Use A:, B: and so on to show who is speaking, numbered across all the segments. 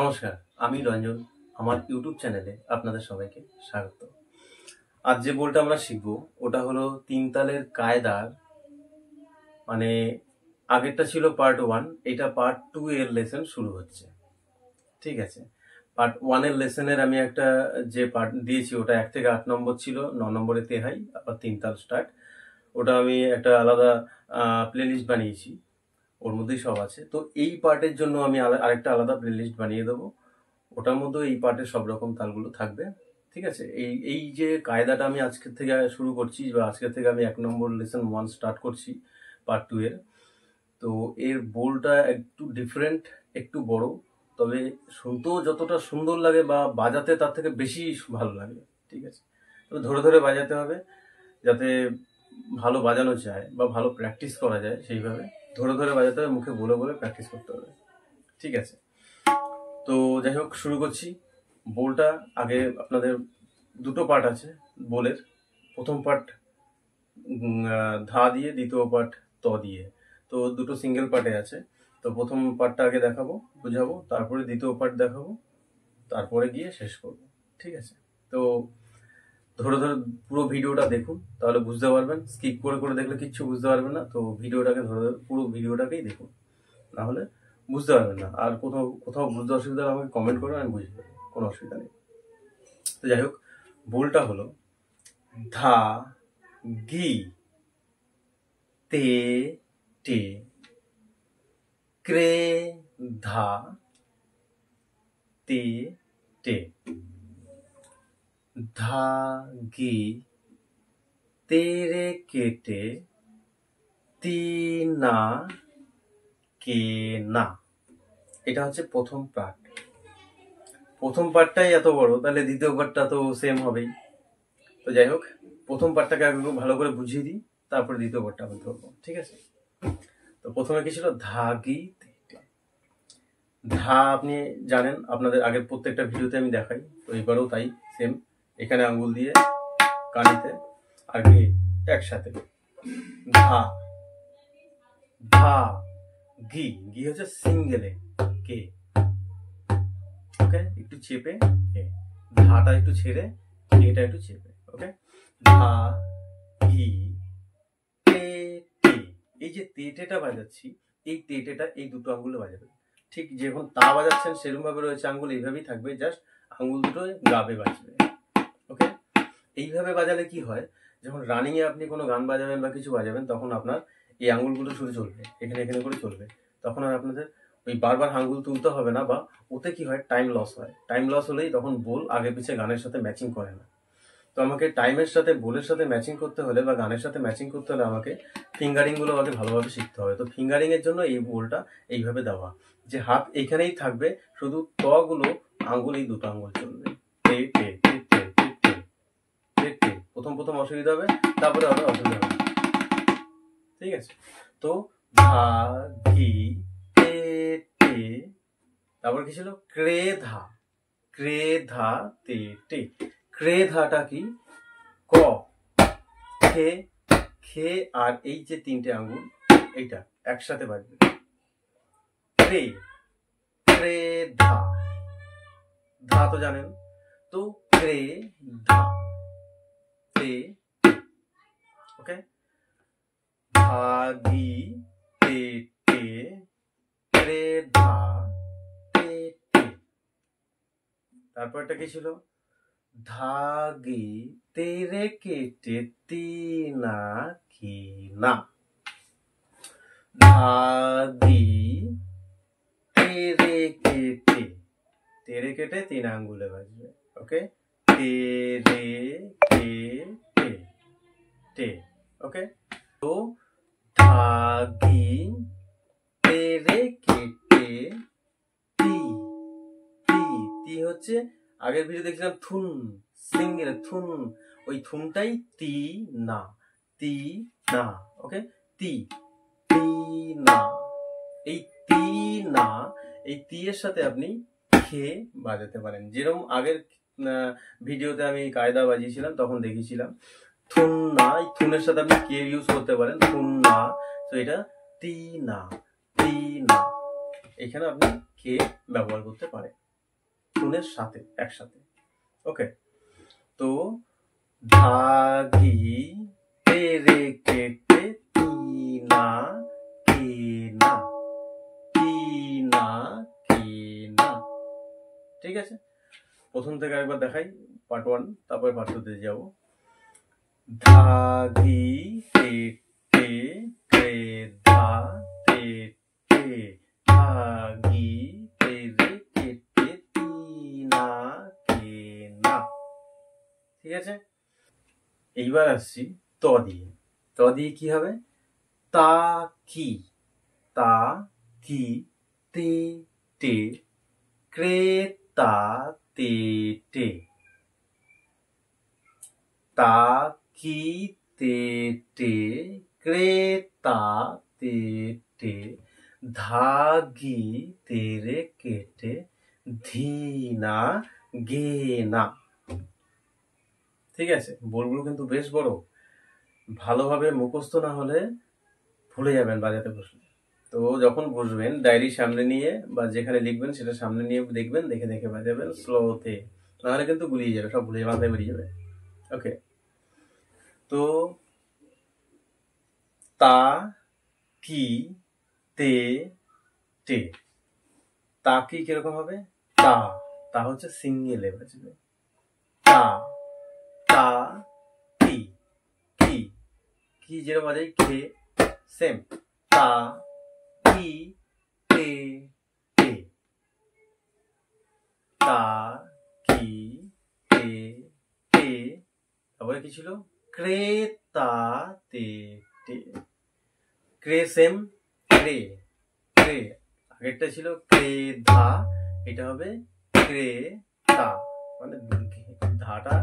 A: নমস্কার, আমি রঞ্জন। আমার ইউটিউব চ্যানেলে আপনাদের সবাইকে স্বাগত। আজ যে বলটা আমরা শিখবো ওটা হলো তিন তালের কায়দার, মানে আগেরটা ছিল পার্ট 1, এটা পার্ট 2 এর লেসন শুরু হচ্ছে। ঠিক আছে, পার্ট 1 এর লেসনের আমি একটা যে পার্ট দিয়েছি ওটা 1 থেকে 8 নম্বর ছিল, 9 নম্বরে তেহাই, আবার তিন তাল স্টার্ট। ওটা আমি একটা আলাদা প্লেলিস্ট বানিয়েছি, ওর মধ্যেই সব আছে। তো এই পার্টের জন্য আমি আরেকটা আলাদা প্লেলিস্ট বানিয়ে দেবো, ওটার মধ্যে এই পার্টের সব রকম তালগুলো থাকবে। ঠিক আছে, এই এই যে কায়দাটা আমি আজকের থেকে শুরু করছি, বা আজকের থেকে আমি 1 নম্বর লেসন 1 স্টার্ট করছি পার্ট 2 এর। তো এর বোলটা একটু ডিফারেন্ট, একটু বড়, তবে শুনতেও যতটা সুন্দর লাগে বা বাজাতে তার থেকে বেশি ভালো লাগে। ঠিক আছে, তবে ধরে ধরে বাজাতে হবে, যাতে ভালো বাজানো যায় বা ভালো প্র্যাকটিস করা যায়। সেইভাবে ধরে ধরে বাজাতে হবে, মুখে বলে বলে প্র্যাকটিস করতে হবে। ঠিক আছে, তো যাই হোক শুরু করছি। বোলটা আগে আপনাদের দুটো পার্ট আছে বোলের। প্রথম পার্ট ধা দিয়ে, দ্বিতীয় পার্ট ত দিয়ে। তো দুটো সিঙ্গেল পার্টে আছে। তো প্রথম পার্টটা আগে দেখাবো, বুঝাবো, তারপরে দ্বিতীয় পার্ট দেখাবো, তারপরে গিয়ে শেষ করব। ঠিক আছে, তো ধরে ধরে পুরো ভিডিওটা দেখুন, তাহলে বুঝতে পারবেন। স্কিপ করে করে দেখলে কিচ্ছু বুঝতে পারবেন না। তো ভিডিওটাকে ধরে ধরে পুরো ভিডিওটাকেই দেখুন, নাহলে বুঝতে পারবেন না। আর কোথাও কোথাও বুঝতে অসুবিধা হলে আমাকে কমেন্ট করে, আমি বুঝতে পারবো, কোনো অসুবিধা নেই। তো যাই হোক, বোলটা হলো ধা গি তে টে ক্রে ধা তে টে। ধা গি তেরে কেটে তি না কে না। এটা হচ্ছে প্রথম পার্ট। প্রথম পার্টটাই এত বড়, তাহলে দ্বিতীয় পার্টটা তো সেম হবেই। তো যাই হোক, প্রথম পার্টটাকে আগে ভালো করে বুঝিয়ে দিই, তারপরে দ্বিতীয় পার্টটা আমি ধরবো। ঠিক আছে, তো প্রথমে কি ছিল? ধা গি তে টে। ধা আপনি জানেন, আপনাদের আগের প্রত্যেকটা ভিডিওতে আমি দেখাই, তো এবারেও তাই সেম। এখানে আঙ্গুল দিয়ে কানিতে, আর গি একসাথে। ধা ধা গি, গি হচ্ছে সিঙ্গেলে কে। ওকে, একটু চেপে কে, ধাটা একটু ছেড়ে, কেটা একটু চেপে। ওকে, ধা গি তে টে। এই যে তেটেটা বাজাচ্ছি, এই তেটেটা এই দুটো আঙ্গুলে বাজাবে। ঠিক যখন তা বাজাচ্ছেন সেরকম ভাবে রয়েছে আঙ্গুল, এইভাবেই থাকবে, জাস্ট আঙ্গুল দুটো গাবে বাজবে। ওকে, এইভাবে বাজালে কি হয়, যখন রানিং এ আপনি কোনো গান বাজাবেন বা কিছু বাজাবেন, তখন আপনার এই আঙ্গুলগুলো শুধু চলবে, এখানে এখানে করে চলবে। তখন আর আপনাদের ওই বারবার আঙ্গুল তুলতে হবে না, বা ওতে কি হয়, টাইম লস হয়। টাইম লস হলেই তখন বোল আগে পিছে গানের সাথে ম্যাচিং করে না। তো আমাকে টাইমের সাথে, বোলের সাথে ম্যাচিং করতে হলে বা গানের সাথে ম্যাচিং করতে হলে আমাকে ফিঙ্গারিং গুলো আগে ভালোভাবে শিখতে হবে। তো ফিঙ্গারিং এর জন্য এই বোলটা এইভাবে দেওয়া, যে হাত এইখানেই থাকবে, শুধু ত গুলো আঙ্গুল, এই দুটো আঙ্গুল চলবে। টে টে টে টে টে টে টে টে। প্রথম প্রথম অসুবিধা হবে, তারপরে হবে অসুবিধা হবে। ঠিক আছে, তো ধা গি তে টে, তারপর কি ছিল? ক্রে ধা, ক্রে ধা তে টে। ক্রে ধাটা কি? ক, খে, খে আর এই যে তিনটে আঙ্গুল, এইটা একসাথে বাজবে। ক্রে, ক্রে ধা, ধা তো জানেন, তো ক্রে ধা তে। ওকে, ধা গি তে টে ক্রে ধা তে টে। তারপরটা কি ছিল? ধা গি তেরে কেটে তি না কি না। ধা গি তেরে কেটে, তেরে কেটে তিন আঙ্গুলে বাজবে। ওকে, তেরে কেটে টে। ওকে, তো ধা গি তেরে কেটে তি। তি, তি হচ্ছে আগের ভিডিও দেখছিলাম থুন, সিঙ্গেল থুন, ওই থুনটাই তি না, তি না। ওকে, তি, তি না। এই তি না, এই তি এর সাথে আপনি খে বাজাতে পারেন। যেরকম আগের ভিডিওতে আমি কায়দা বাজিয়েছিলাম, তখন দেখিয়েছিলাম থুন না, এই থুনের সাথে আপনি কে ইউজ করতে পারেন, থুন না। তো এটা তি না, তি না, এখানে আপনি কে ব্যবহার করতে পারেন। টুনের সাথে একসাথে। ওকে, তো ধাগি তেরে কেটে তিনা কেনা, তিনা কেনা। ঠিক আছে, প্রথম থেকে একবার দেখাই পার্ট 1, তারপরে পার্ট 2 তে যাবো। ধাগি তেটে তে ধা তেটে ধাগি তেরে কেটে তিনা কেনা। ঠিক আছে, এইবার আসছি ত দিয়ে। ত দিয়ে কি হবে? তা কি, তা কি তে টে ক্রেতা তে টে, তা কি তে টে ক্রেতা তে টে ধাগি তেরে কেটে ধীনা গেনা। ঠিক আছে, বলগুলো কিন্তু বেশ বড়, ভালোভাবে মুখস্থ না হলে ভুলে যাবেন বাজাতে বসলে। তো যখন বসবেন ডায়েরি সামনে নিয়ে বা যেখানে লিখবেন সেটা সামনে নিয়ে দেখবেন, দেখে দেখে বাজাবেন স্লোতে, নাহলে কিন্তু গুলিয়ে যাবে, সব ভুলে মাথায় বেরিয়ে যাবে। ওকে, তো তা কি তে টে, তা কি কিরকম হবে? তা, তা হচ্ছে সিঙ্গেলে বাজবে। তা, তা কি, কি, কি যেরকম বাজাই খে, সেম। তা কি তে টে, তা কি তে টে, তারপরে কি ছিল? ক্রেতা তে টে, ক্রে সেম, ক্রে, ক্রে, আগেরটা ছিল ক্রেধা, এটা হবে ক্রেতা, মানে ধাটা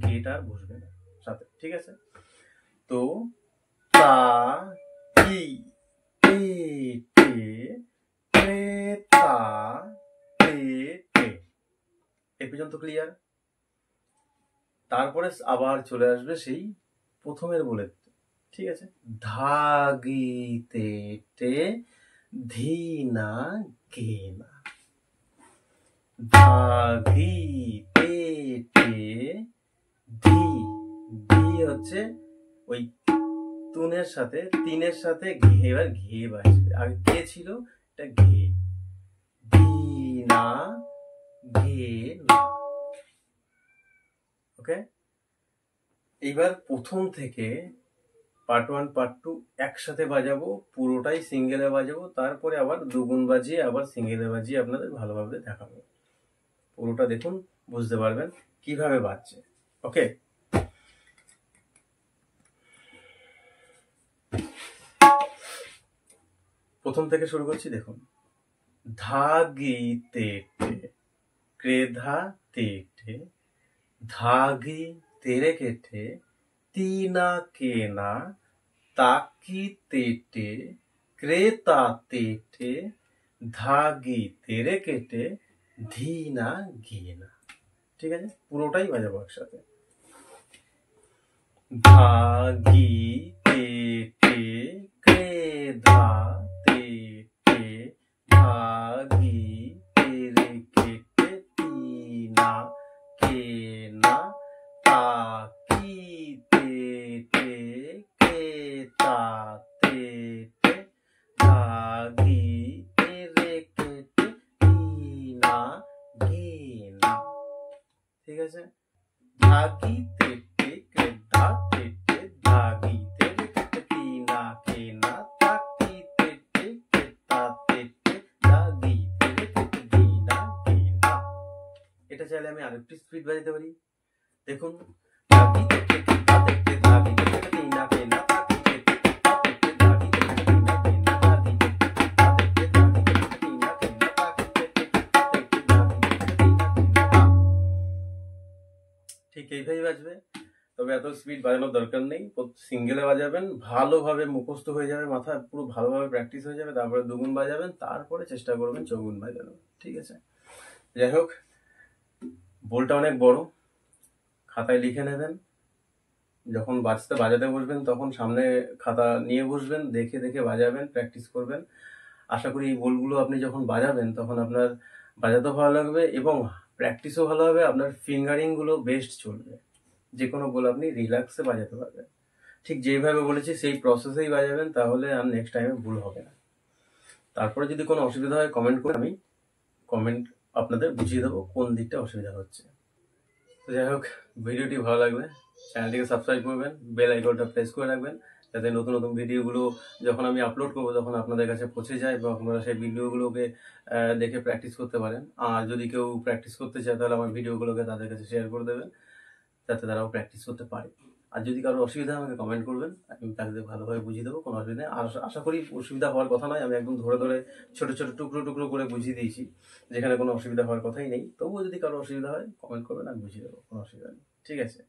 A: গেটা বসবে না সাথে। ঠিক আছে, তো তা কি তে টে ক্রেতা তে টে, এই পর্যন্ত ক্লিয়ার? তারপরে আবার চলে আসবে সেই প্রথমের বলে। ঠিক আছে, ধাগিতে টে ধীনা গেনা, ধাগিতে টে ধি, ধি হচ্ছে ওই তুনের সাথে তিনের সাথে ঘে, এবার ঘে বাজবে, আগে কে ছিল, এটা ঘে, ধীনা গেনা। ওকে, এইবার প্রথম থেকে পার্ট 1 পার্ট 2 একসাথে বাজাবো, পুরোটাই সিঙ্গেলে বাজাবো, তারপরে আবার দুগুণ বাজিয়ে আবার সিঙ্গেলে বাজিয়ে আপনাদের ভালোভাবে দেখাবো। পুরোটা দেখুন, বুঝতে পারবেন কিভাবে বাজছে। ওকে, প্রথম থেকে শুরু করছি, দেখুন। ধাগিতে টে ক্রেধা তে টে ধাগি তেরে কেটে তিনা কেনা তাকি তেটে ক্রেতা তেটে ধাগি তেরে কেটে ধীনা গেনা। ঠিক আছে, পুরোটাই বাজাবো একসাথে। ধাগি তেটে ক্রেধা তেটে ধাগি তেরে কেটে তিনা কেনা তাকি তেটে ক্রেতা তেটে ধাগি তেরে কেটে তিনা গেনা। ঠিক আছে, ধাগি তেটে ক্রেধা তেটে ধাগি তেরে কেটে তিনা কেনা তাকি তেটে ক্রেতা তেটে ধাগি তেরে কেটে ধীনা গেনা। এটা চাইলে আমি আরেকটু স্পিড বাজাতে পারি। দেখুন, ধাগি তেটে ক্রেধা তেটে ধাগি তেরে কেটে তিনা কেনা তাকি তেটে ক্রেতা তেটে ধাগি তেরে কেটে ধীনা গেনা ধাগি তেটে ক্রেধা তেটে ধাগি তেরে কেটে তিনা কেনা তাকি তেটে ক্রেতা তেটে ধাগি তেরে কেটে ধীনা গেনা। ঠিক এইভাবেই বাজবে, তবে এত স্পিড বাজানোর দরকার নেই, সিঙ্গেলে বাজাবেন, ভালোভাবে মুখস্থ হয়ে যাবে, মাথায় পুরো ভালোভাবে প্র্যাকটিস হয়ে যাবে, তারপরে দুগুণ বাজাবেন, তারপরে চেষ্টা করবেন চৌগুণ বাজানো। ঠিক আছে, যাই হোক, বোলটা অনেক বড়, খাতায় লিখে নেবেন, যখন বাজাতে বসবেন তখন সামনে খাতা নিয়ে বসবেন, দেখে দেখে বাজাবেন, প্র্যাকটিস করবেন। আশা করি এই বোলগুলো আপনি যখন বাজাবেন তখন আপনার বাজাতেও ভালো লাগবে এবং প্র্যাকটিসও ভালো হবে, আপনার ফিঙ্গারিংগুলো বেস্ট চলবে, যে কোনো বল আপনি রিল্যাক্সে বাজাতে পারবেন। ঠিক যেইভাবে বলেছি সেই প্রসেসেই বাজাবেন, তাহলে আর নেক্সট টাইমে ভুল হবে না। তারপরে যদি কোনো অসুবিধা হয় কমেন্ট করে, আমি কমেন্ট আপনাদের বুঝিয়ে দেবো কোন দিকটা অসুবিধা হচ্ছে। তো যাই হোক, ভিডিওটি ভালো লাগলে চ্যানেলটিকে সাবস্ক্রাইব করবেন, বেল আইকনটা প্রেস করে রাখবেন, যাতে নতুন নতুন ভিডিওগুলো যখন আমি আপলোড করবো তখন আপনাদের কাছে পৌঁছে যায় এবং আপনারা সেই ভিডিওগুলোকে দেখে প্র্যাকটিস করতে পারেন। আর যদি কেউ প্র্যাকটিস করতে চায় তাহলে আমার ভিডিওগুলোকে তাদের কাছে শেয়ার করে দেবেন, যাতে তারাও প্র্যাকটিস করতে পারে। আর যদি কারো অসুবিধা হয় আমাকে কমেন্ট করবেন, আমি তাদের ভালোভাবে বুঝিয়ে দেবো, কোনো অসুবিধা নেই। আর আশা করি অসুবিধা হওয়ার কথা নয়, আমি একদম ধরে ধরে ছোট ছোট টুকরো টুকরো করে বুঝিয়ে দিয়েছি, যেখানে কোনো অসুবিধা হওয়ার কথাই নেই। তবুও যদি কারো অসুবিধা হয় কমেন্ট করবেন, আমি বুঝিয়ে দেবো, কোনো অসুবিধা নেই। ঠিক আছে,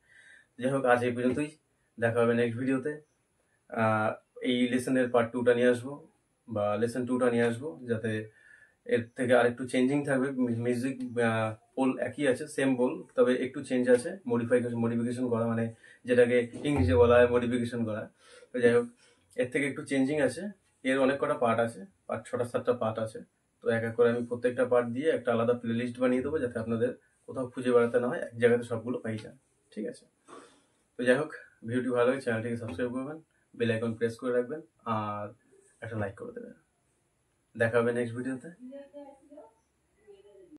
A: যাই হোক, আজ এই পর্যন্তই। দেখা হবে নেক্সট ভিডিওতে। এই লেসনের পার্ট 2টা নিয়ে আসবো, বা লেসন 2টা নিয়ে আসবো, যাতে এর থেকে আরেকটু চেঞ্জিং থাকবে। মিউজিক বোল একই আছে, সেম বোল, তবে একটু চেঞ্জ আছে, মডিফিকেশন করা, মানে যেটাকে ইংলিশে বলা হয় মডিফিকেশন করা। তো যাই হোক, এর থেকে একটু চেঞ্জিং আছে। এর অনেক কটা পার্ট আছে, পার্ট 6টা 7টা পার্ট আছে। তো এক এক করে আমি প্রত্যেকটা পার্ট দিয়ে একটা আলাদা প্লে লিস্ট বানিয়ে দেবো, যাতে আপনাদের কোথাও খুঁজে বেড়াতে না হয়, এক জায়গাতে সবগুলো পাই যান। ঠিক আছে, তো যাই হোক, ভিডিওটি ভালো লাগে চ্যানেলটিকে সাবস্ক্রাইব করবেন, বেল আইকন প্রেস করে রাখবেন, আর একটা লাইক করে দেবেন। দেখা হবে নেক্সট ভিডিওতে।